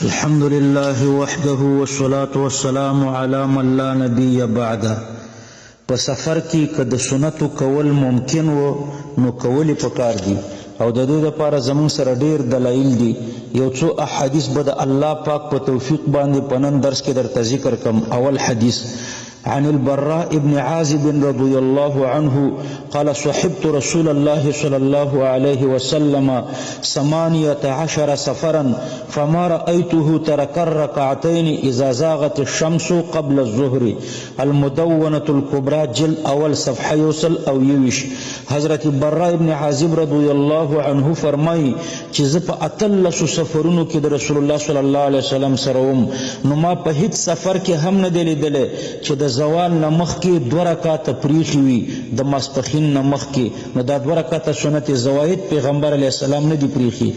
الحمد لله وحده والصلاة والسلام على من لا نبي بعده. په سفر کې که د سنتو کول ممکن و نو کولی پکار دي او د دې لپاره زموږ سره ډیر دلایل دي. یو څو احادیث به د الله پاک په توفیق باندې په نن درس کې درته ذکر کم. اول حدیث عن البراء بن عازب رضي الله عنه قال صحبت رسول الله صلى الله عليه وسلم 18 سفرا فما رأيته ترك الركعتين إذا زاغت الشمس قبل الظهر. المدونة الكبرى جل اول صفحه یوسل او یوش. حضرت براء بن عازب رضي الله عنه فرمای چې زه په 18 سفرونو کې د رسول الله صلی الله علیه وسلم سره وم نو ما په هیڅ سفر کې هم نه دی لیدلی چې د زوال نه مخکې 2 رکعاته پریښي وي د ماسپښین نه مخکې. نو دا 2 رکعاته سنت زواید پیغمبر علیه السلام نه دی پریښي.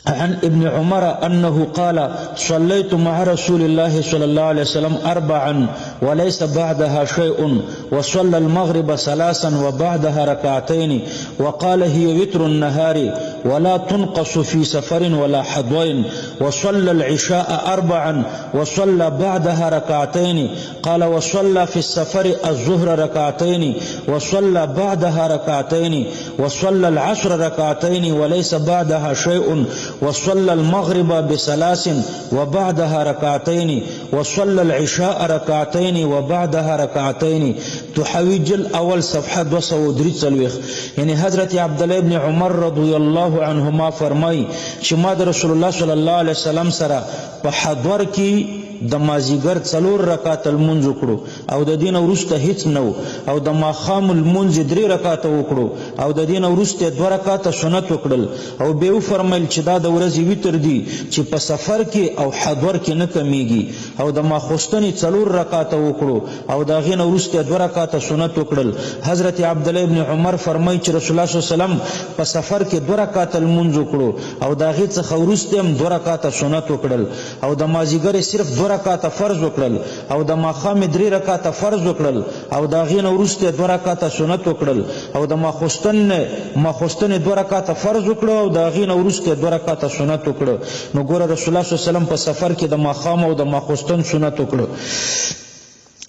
عن ابن عمر أنه قال صليت مع رسول الله صلى الله عليه وسلم 4 وليس بعدها شيء وصلى المغرب 3 وبعدها 2 وقال هي وتر النهار ولا تنقص في سفر ولا حضر وصلى العشاء 4 وصلى بعدها 2 قال وصلى في السفر الظهر 2 وصلى بعدها 2 وصلى العصر 2 وليس بعدها شيء وصلى المغرب ب3 وبعدها 2 وصلى العشاء 2 وبعدها 2. تحویج الاول صفحه 243. یعنی حضرت عبدالله ابن عمر رضی الله عنهما فرمای چې ما د رسول الله صلی الله علیه وسلم سره په حضور کې د مازیګر 4 رکعات المنځ وکړو او د دین وروسته هیڅ نو او د ماخام المنځ 3 رکعات وکړو او د دین وروسته 2 رکعات سنت وکړل او به فرمایل چې دا د ورځې وتر دي چې په سفر کې او حضور کې نه کمیږي او د ماخوستنې 4 رکعات وکړو او د غین وروسته 2 رکعات سنت وکړل. حضرت عبد الله ابن عمر فرمایي چې رسول الله صلی الله علیه وسلم په سفر کې 2 رکعات المنځ وکړو او د غی څخه وروسته هم 2 رکعات سنت وکړل او د مازیګر صرف 2 رکعات فرض وکړل او د ماخام 3 رکعات فرض وکړل او د غین وروسته 2 رکعات سنت وکړل او د ماخوستن 2 رکعات فرض وکړو او د غین وروسته 2 رکعات سنت وکړو. نو ګوره رسول الله صلی الله علیه وسلم په سفر کې د ماخام او د ماخوستن سنت وکړو.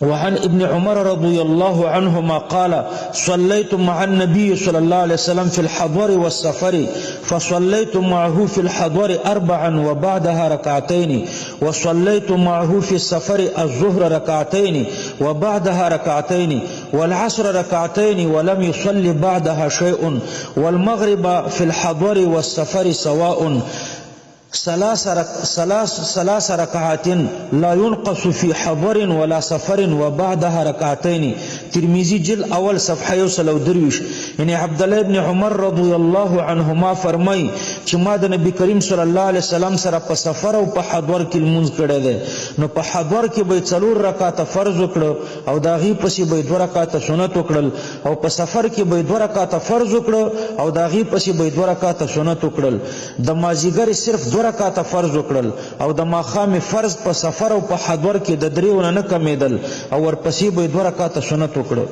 وعن ابن عمر رضي الله عنهما قال صليت مع النبي صلى الله عليه وسلم في الحضر والسفر فصليت معه في الحضر 4 وبعدها 2 وصليت معه في السفر الظهر 2 وبعدها 2 والعصر 2 ولم يصلي بعدها شيء والمغرب في الحضر والسفر سواء 3 ركعات لا ينقص في حضر ولا سفر وبعدها 2. ترمذی جل اول صفحه 123. یعنی عبدالله ابن عمر رضی الله عنهما فرمای چې ما د نبی کریم صلی الله علیه وسلم سره په سفر او په حضر کې لمونځ کړی دی. نو په حضر کې به 4 رکعات فرض وکړو او دا غي پسې به 2 رکعات سنت وکړل او په سفر کې به 2 رکعات فرض وکړو او دا غي پسې به 2 رکعات سنت وکړل. د مازیګر صرف 2 رکعات فرض وکړل او د ماخام فرض په سفر او په حضر کې د 3 نه کمیدل او ورپسې به 2 رکعات سنت وکړو.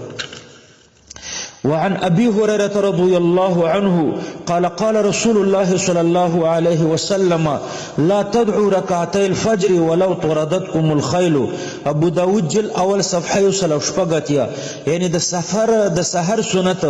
وعن أبي هريرة رضي الله عنه قال قال رسول الله صلى الله عليه وسلم لا تدعوا ركعتي الفجر ولو طردتكم الخيل. ابو داود جل اول صفحه 108. یعنی د سحر سنت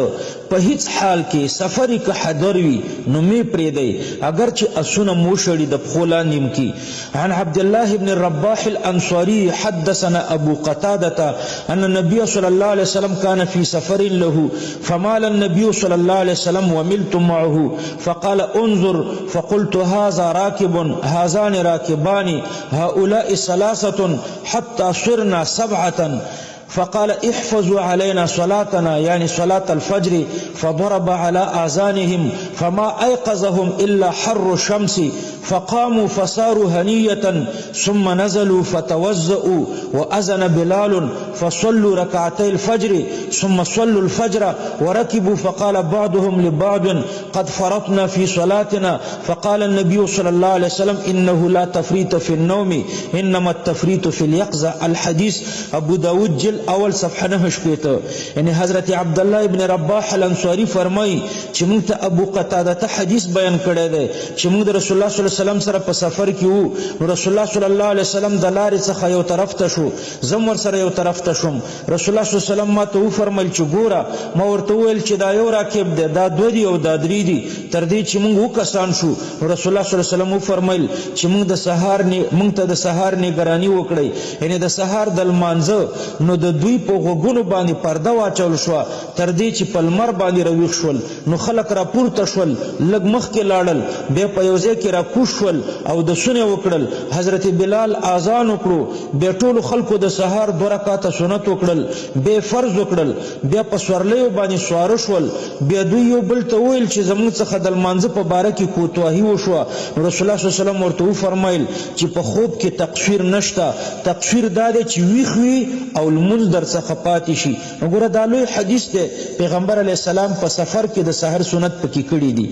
په هیڅ حال کې سفر کې حضر وي نو می پرې دی اگر چې اسونه موشړي د خولان نیم کی. عن عبد الله بن الرباح الانصاري حدثنا ابو قتاده ان النبي صلى الله عليه وسلم كان في سفر له فمال النبي صلى الله عليه وسلم وملت معه فقال انظر فقلت هذا راكب هذان راكبان هؤلاء 3 حتى صرنا 7 فقال احفظوا علينا صلاتنا يعني صلاة الفجر فضرب على آذانهم فما أيقظهم إلا حر الشمس فقاموا فصاروا هنية ثم نزلوا فتوزؤوا وأذن بلال فصلوا ركعتي الفجر ثم صلوا الفجر وركبوا فقال بعضهم لبعض قد فرطنا في صلاتنا فقال النبي صلى الله عليه وسلم إنه لا تفريط في النوم إنما التفريط في اليقظة. الحديث أبو داود جل اول صفحه 9 یعنی حضرت عبدالله ابن رباح الانصاری فرمای چې موږ ته ابو قتاده حدیث بیان کړی دی چې موږ د رسول الله صلی الله علیه وسلم سره په سفر کې وو نو رسول الله صلی الله علیه وسلم د لارې څخه یو طرف ته شو زم ورسره یو طرف ته شوم رسول الله صلی الله علیه وسلم ما ته وفرمایل چې ګوره ما ورته وویل چې دا یو راکب دی دا دوه دي او دا درې دي تر دې چې موږ وکسان شو رسول الله صلی الله علیه وسلم وفرمایل چې موږ ته د سهار نگرانی وکړئ یعنی د سهار د لمانځه نو د دوی په غوږونو باندې پرده واچول شوه تر دې چې په لمر باندې راویښ شول نو خلک راپورته شول لږ مخکې لاړل بیا په یو ځای کې راکوز شول او دسونه وکړل حضرت بلال اذان وکړو بیا ټولو خلکو د سهار 2 رکعاته سنت وکړل بیا فرض وکړل بیا په سورلیو باندې سواره شول بیا دوی یو بل ته وویل چې زموږ څخه د لمانځه په باره کې کوتاهي وشوه رسول الله صلی الله علیه وسلم ورته وفرمایل چې په خوب کې تقصیر نشته تقصیر دا دی چې ویښ وي او لمونځ در څخه پاتې شي وګوره دا لوی حدیث دی پیغمبر علیه السلام په سفر کې د سحر سنت پکې کړي دي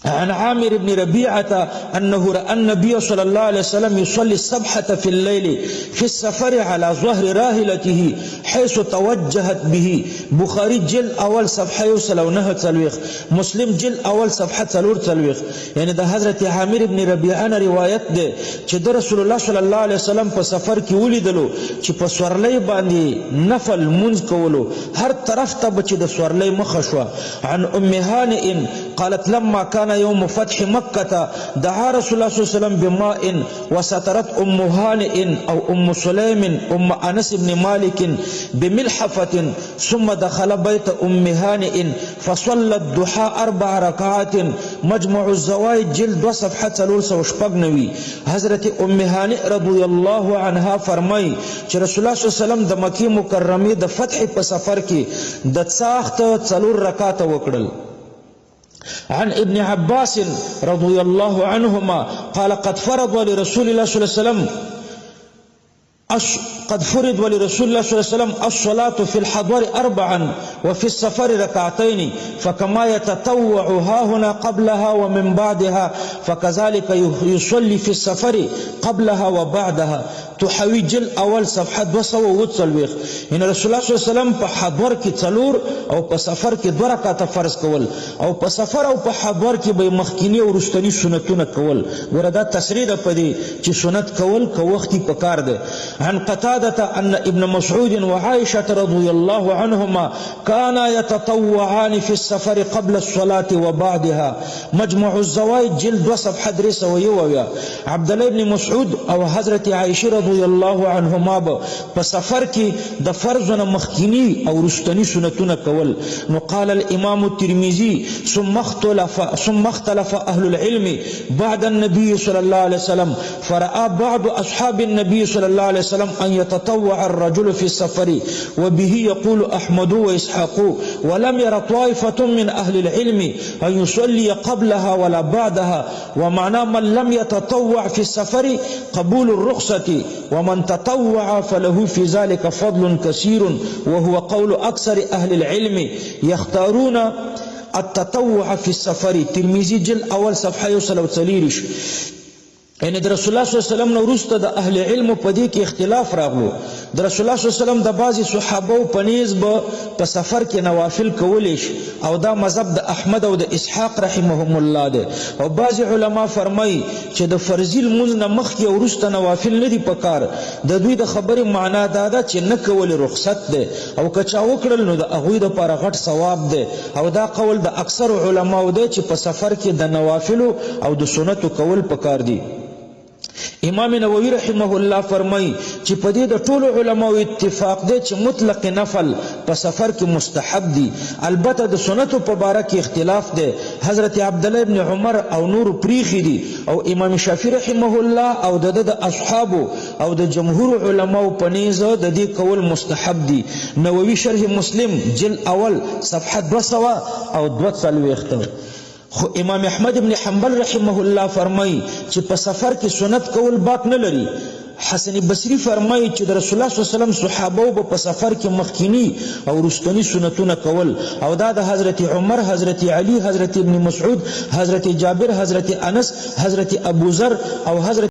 عن عامر بن ربيعة أنه رأى النبي صلى الله عليه وسلم يصلي السبحة في الليل في السفر على ظهر راحلته حيث توجهت به بخاري جل أول صفحة يوصلونه تلويخ مسلم جل أول صفحة تلور تلويخ يعني ده حضرت عامر بن ربيعة روايت ده چې د رسول الله صلى الله عليه وسلم په سفر کې ولیدلو چې په سورلۍ باندې نفل منځ کولو هر طرف ته به چې د سورلۍ مخه شوه عن ام هانئ قالت لما كان يوم فتح مكة دعا رسول الله صلى الله عليه وسلم بماء وسترت أم هانئ أو أم سليم أم أنس بن مالك بملحفة ثم دخل بيت أم هانئ فصلى الضحى 4 ركعات مجمع الزوائد جلد وصفحة 390 حضرت أم هانئ رضي الله عنها فرمای چې رسول الله صلی الله علیه وسلم د مکې مکرمې د فتح په سفر کې د څاخت 4 رکعات وکړل عن ابن عباس رضي الله عنهما قال قد فرض لرسول الله صلى الله عليه وسلم الصلاة في الحضر 4 وفي السفر 2 فكما يتطوع هاهنا قبلها ومن بعدها فكذلك يصلي في السفر قبلها وبعدها تحوي جل اول صفحه 240 ان رسول الله صلی الله علیه وسلم په حضر کې 4 او په سفر کې 2 رکعاته فرض کول او په سفر او په حضر کې به مخکینی او رستنی سنتونه کول وردا تسریع ده پدې چې سنت کول کو وختي پکار ده عن قتادة ان ابن مسعود وعائشة رضي الله عنهما كانا يتطوعان في السفر قبل الصلاة وبعدها مجمع الزوائد جلد وصفحه 300 عبد الله بن مسعود او حضرت عائشة رضي الله عنهما په سفر کې د فرضونو مخکینی او رستنی سنتونه کول نو قال الامام الترمذي ثم اختلف اهل العلم بعد النبي صلى الله عليه وسلم فرأى بعض اصحاب النبي صلى الله عليه وسلم ان يتطوع الرجل في السفر وبه يقول احمد واسحاق ولم ير طائفة من اهل العلم ان يصلي قبلها ولا بعدها ومعنى من لم يتطوع في السفر قبول الرخصة ومن تطوع فله في ذلك فضل كثير وهو قول أكثر أهل العلم يختارون التطوع في السفر ترمذي جل أول صفحة 130 یعنی د رسول الله صلی الله علیه وسلم نو وروسته د اهل علم په دې کې اختلاف راغلو د رسول الله صلی الله علیه وسلم د بعضی صحابه په نیز په سفر کې نوافل کولی شي او دا مذهب د احمد او د اسحاق رحمهم الله ده او بعضی علما فرمایي چې د فرضي لمونځ نه مخکې او وروسته نوافل نه دي پکار د دوی د خبرې معنا دا ده چې نه کول رخصت ده او که چا وکړل نو د هغوی دپاره غټ ثواب ده او دا قول د اکثر علماو ده چې په سفر کې د نوافلو او د سنتو کول پکار دي امام نووي رحمه الله فرمای چې په دې د ټولو علماو اتفاق دی چې مطلق نفل په سفر کې مستحب دي البته د سنتو په باره کې اختلاف دی حضرت عبدالله ابن عمر او نور پریخي دي او امام شافعي رحمه الله او د اصحابو او د جمهور علماو په نیز د دې کول مستحب دي نووي شرح مسلم جل اول صفحه 200 او 240 خو امام احمد ابن حنبل رحمه الله فرمای چې په سفر کې سنت کول باک نه لري حسن بصری فرمای چې د رسول الله صلی الله علیه وسلم صحابه په سفر کې مخکینی او رستنی سنتونه کول او دا د حضرت عمر حضرت علی حضرت ابن مسعود حضرت جابر حضرت انس حضرت ابو ذر او حضرت